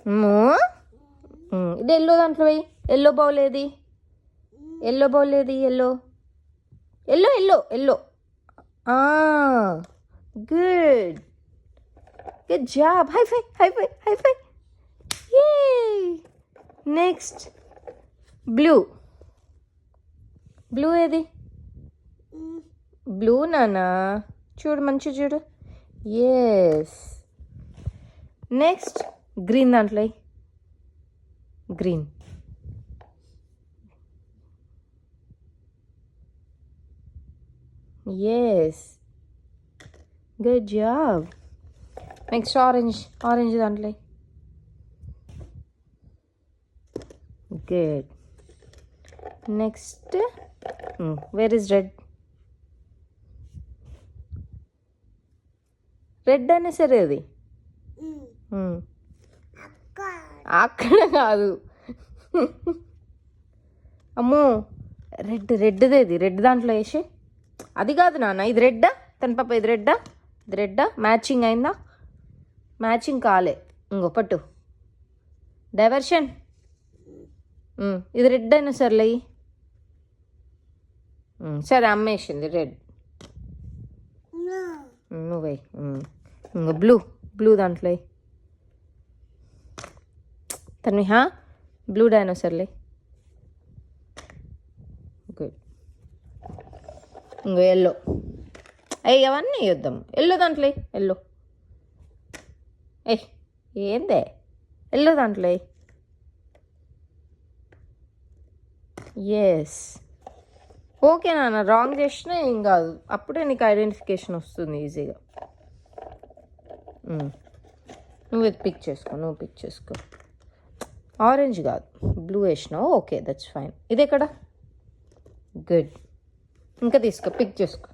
అమ్మో. ఇది ఎల్లో దాంట్లో పోయి. ఎల్లో బౌల్ ఏది? ఎల్లో బౌల్ ఏది? Yellow yellow yellow yellow. Good, good job. High five, high five, high five. Next blue. Blue ఏది? బ్లూ నానా, చూడు మంచిగా చూడు. ఎస్. నెక్స్ట్ గ్రీన్ దాంట్లో. Green. Yes, good job. Next orange. Orange దాంట్లో. Good. Next where is red? Red అయినా సరే అది అక్కడ కాదు. అమ్మో, రెడ్ది. రెడ్ దాంట్లో వేసి. అది కాదు నాన్న, ఇది రెడ్డా? తన పాప ఇది రెడ్డా? ఇది రెడ్డా? మ్యాచింగ్ అయిందా? మ్యాచింగ్ కాలే. ఇంకో పట్టు. డైవర్షన్. ఇది రెడ్ అయినా సర్లే. సరే అమ్మేసింది రెడ్. నువ్వే. ఇంకో బ్లూ. బ్లూ దాంట్లో తను. బ్లూ డైనోసర్లే. గుడ్. ఇంకో ఎల్లో. అవన్నీ వేయొద్దాం. ఎల్లో దాంట్లో. ఎల్లో. ఏందే? ఎల్లో దాంట్లో. ఎస్. ఓకే నాన్న, రాంగ్ చేసినా ఏం కాదు, అప్పుడే నీకు ఐడెంటిఫికేషన్ వస్తుంది ఈజీగా. నువ్వు ఇది పిక్ చేసుకో. ఆరెంజ్ కాదు, బ్లూ వేసినావు. Okay, that's fine. ఇది ఎక్కడ? గుడ్. ఇంకా తీసుకో, పిక్ చేసుకో.